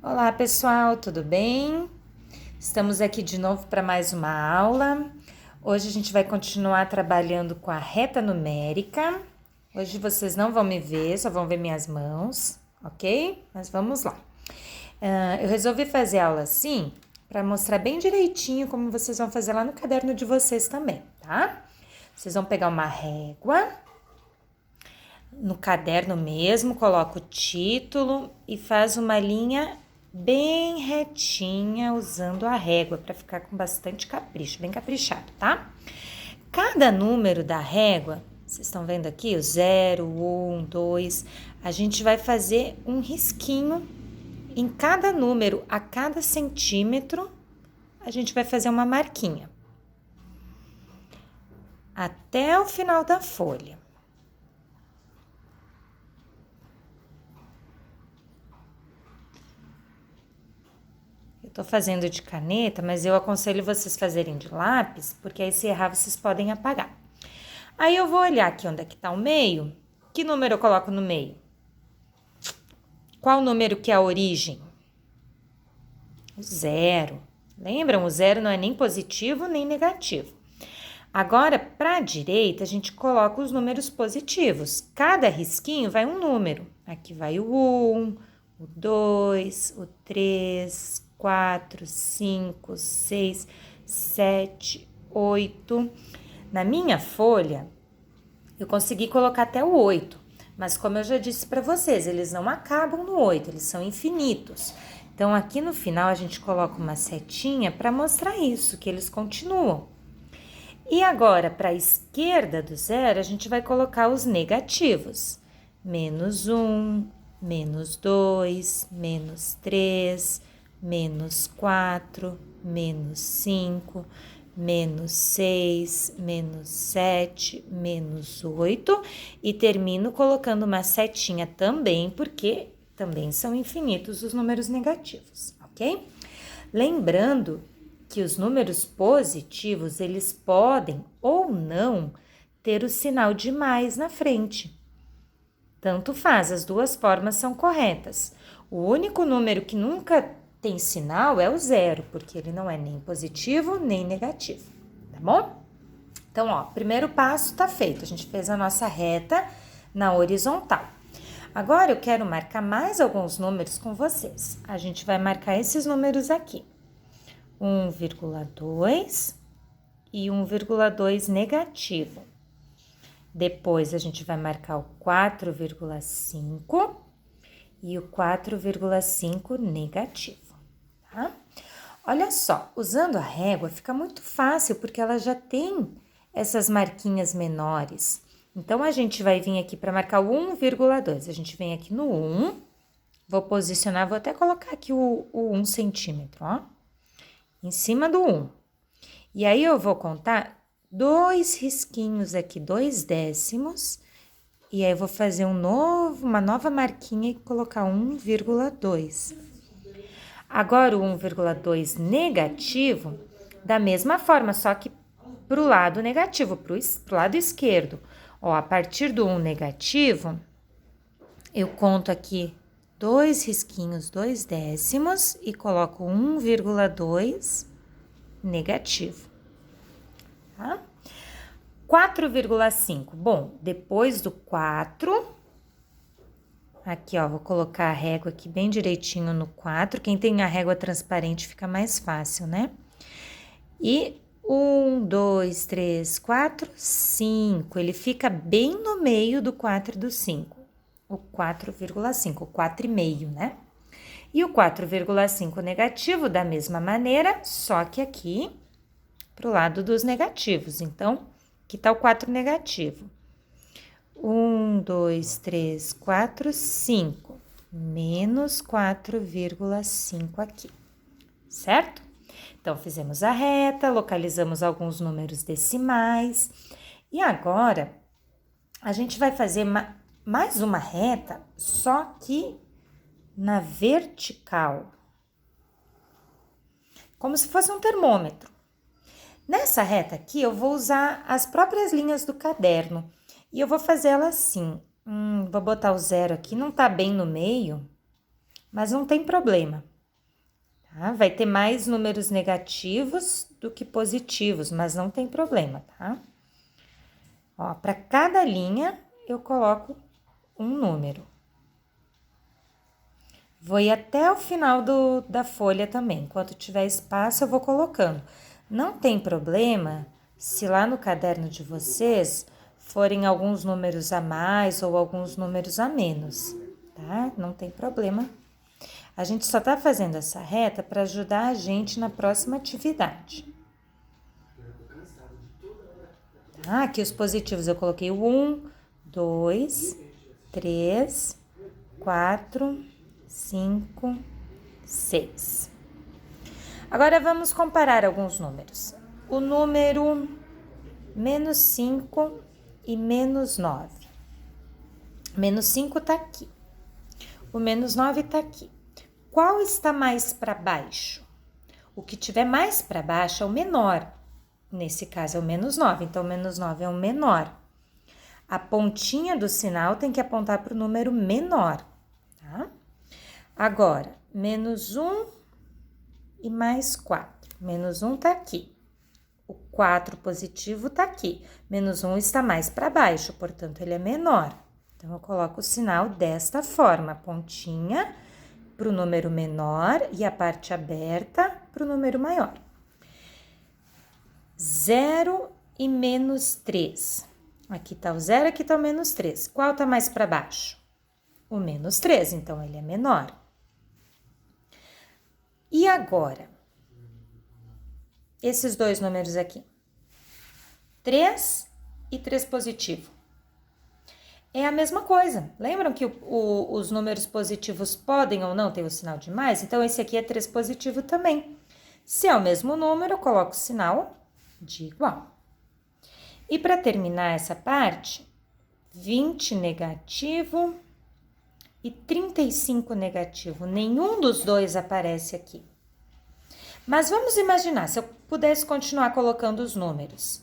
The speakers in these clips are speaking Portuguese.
Olá pessoal, tudo bem? Estamos aqui de novo para mais uma aula. Hoje a gente vai continuar trabalhando com a reta numérica. Hoje vocês não vão me ver, só vão ver minhas mãos, ok? Mas vamos lá. Eu resolvi fazer a aula assim para mostrar bem direitinho como vocês vão fazer lá no caderno de vocês também, tá? Vocês vão pegar uma régua. No caderno mesmo, coloca o título e faz uma linha bem retinha usando a régua para ficar com bastante capricho, bem caprichado, tá? Cada número da régua, vocês estão vendo aqui, o 0, o 1, 2, a gente vai fazer um risquinho em cada número, a cada centímetro, a gente vai fazer uma marquinha. Até o final da folha. Tô fazendo de caneta, mas eu aconselho vocês fazerem de lápis, porque aí se errar vocês podem apagar. Aí eu vou olhar aqui onde é que tá o meio. Que número eu coloco no meio? Qual número que é a origem? O 0. Lembram? O 0 não é nem positivo nem negativo. Agora, para a direita, a gente coloca os números positivos. Cada risquinho vai um número. Aqui vai o 1, o 2, o 3, 4, 5, 6, 7, 8. Na minha folha, eu consegui colocar até o 8, mas como eu já disse para vocês, eles não acabam no 8, eles são infinitos. Então, aqui no final, a gente coloca uma setinha para mostrar isso, que eles continuam. E agora, para a esquerda do 0, a gente vai colocar os negativos. Menos 1, menos 2, menos 3, menos 4, menos 5, menos 6, menos 7, menos 8. E termino colocando uma setinha também, porque também são infinitos os números negativos, ok? Lembrando que os números positivos, eles podem ou não ter o sinal de mais na frente. Tanto faz, as duas formas são corretas. O único número que nunca tem sinal é o 0, porque ele não é nem positivo nem negativo, tá bom? Então, ó, primeiro passo tá feito, a gente fez a nossa reta na horizontal. Agora eu quero marcar mais alguns números com vocês. A gente vai marcar esses números aqui. 1,2 e 1,2 negativo. Depois, a gente vai marcar o 4,5 e o 4,5 negativo, tá? Olha só, usando a régua fica muito fácil, porque ela já tem essas marquinhas menores. Então, a gente vai vir aqui para marcar o 1,2. A gente vem aqui no 1, vou posicionar, vou até colocar aqui o 1 centímetro, ó. Em cima do 1. E aí, eu vou contar 2 risquinhos aqui, 2 décimos. E aí, eu vou fazer uma nova marquinha e colocar 1,2. Agora, o 1,2 negativo, da mesma forma, só que pro lado negativo, pro lado esquerdo. Ó, a partir do 1 negativo, eu conto aqui 2 risquinhos, 2 décimos e coloco 1,2 negativo, tá? 4,5, bom, depois do 4, aqui ó, vou colocar a régua aqui bem direitinho no 4, quem tem a régua transparente fica mais fácil, né? E 1, 2, 3, 4, 5, ele fica bem no meio do 4 e do 5, o 4,5, o 4,5, né? E o 4,5 negativo, da mesma maneira, só que aqui pro lado dos negativos. Então, aqui tá o 4 negativo. 1, 2, 3, 4, 5. Menos 4,5 aqui, certo? Então, fizemos a reta, localizamos alguns números decimais. E agora, a gente vai fazer mais uma reta, só que na vertical, como se fosse um termômetro. Nessa reta aqui, eu vou usar as próprias linhas do caderno e eu vou fazer ela assim. Vou botar o 0 aqui, não tá bem no meio, mas não tem problema. tá? Vai ter mais números negativos do que positivos, mas não tem problema, tá? Ó, para cada linha, eu coloco um número. Vou ir até o final da folha também. Enquanto tiver espaço, eu vou colocando. Não tem problema se lá no caderno de vocês forem alguns números a mais ou alguns números a menos, tá? Não tem problema. A gente só tá fazendo essa reta para ajudar a gente na próxima atividade. Tá? Aqui os positivos eu coloquei o 1, 2, 3, 4, 5, 6. Agora vamos comparar alguns números. O número menos 5 e menos 9. Menos 5 tá aqui. O menos 9 tá aqui. Qual está mais para baixo? O que tiver mais para baixo é o menor. Nesse caso é o menos 9, então o menos 9 é o menor. A pontinha do sinal tem que apontar para o número menor, tá? Agora, menos 1 e mais 4. Menos 1 tá aqui. O 4 positivo tá aqui. Menos 1 está mais para baixo, portanto, ele é menor. Então, eu coloco o sinal desta forma, a pontinha para o número menor e a parte aberta para o número maior. 0 e menos 3. Aqui tá o 0, aqui tá o menos 3. Qual tá mais para baixo? O menos 3, então ele é menor. E agora? Esses dois números aqui. 3 e 3 positivo. É a mesma coisa. Lembram que os números positivos podem ou não ter o sinal de mais? Então, esse aqui é 3 positivo também. Se é o mesmo número, eu coloco o sinal de igual. E para terminar essa parte, 20 negativo e 35 negativo. Nenhum dos dois aparece aqui. Mas vamos imaginar, se eu pudesse continuar colocando os números.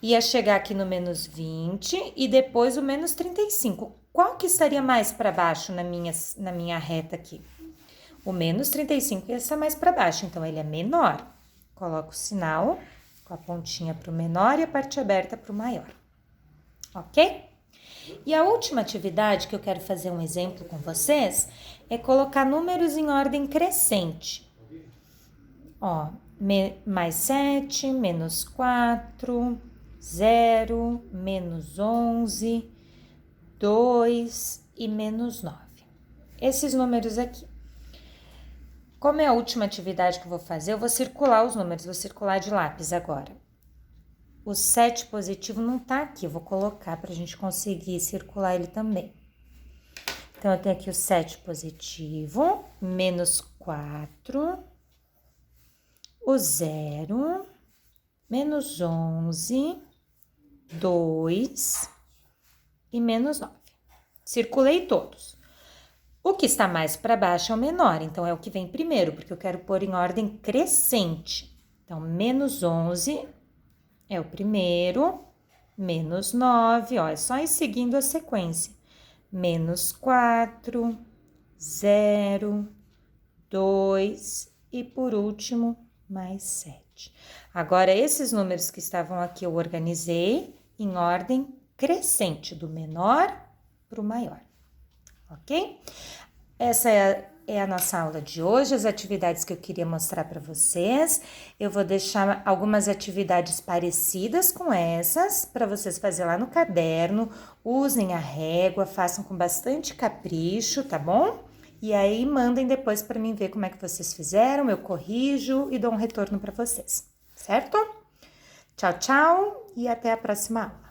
Ia chegar aqui no menos 20 e depois o menos 35. Qual que estaria mais para baixo na minha reta aqui? O menos 35 ia estar mais para baixo, então ele é menor. Coloco o sinal com a pontinha para o menor e a parte aberta para o maior. Ok? E a última atividade que eu quero fazer um exemplo com vocês é colocar números em ordem crescente. Ó, mais 7, menos 4, 0, menos 11, 2 e menos 9. Esses números aqui. Como é a última atividade que eu vou fazer, eu vou circular os números, vou circular de lápis agora. O 7 positivo não tá aqui, eu vou colocar para a gente conseguir circular ele também. Então, eu tenho aqui o 7 positivo, menos 4, o 0, menos 11, 2 e menos 9. Circulei todos. O que está mais para baixo é o menor, então é o que vem primeiro, porque eu quero pôr em ordem crescente. Então, menos 11 é o primeiro, menos 9, ó, é só ir seguindo a sequência. Menos 4, 0, 2 e, por último, mais 7. Agora, esses números que estavam aqui eu organizei em ordem crescente, do menor para o maior, ok? Essa é a nossa aula de hoje, as atividades que eu queria mostrar para vocês. Eu vou deixar algumas atividades parecidas com essas para vocês fazerem lá no caderno. Usem a régua, façam com bastante capricho, tá bom? E aí mandem depois para mim ver como é que vocês fizeram, eu corrijo e dou um retorno para vocês, certo? Tchau, tchau e até a próxima aula.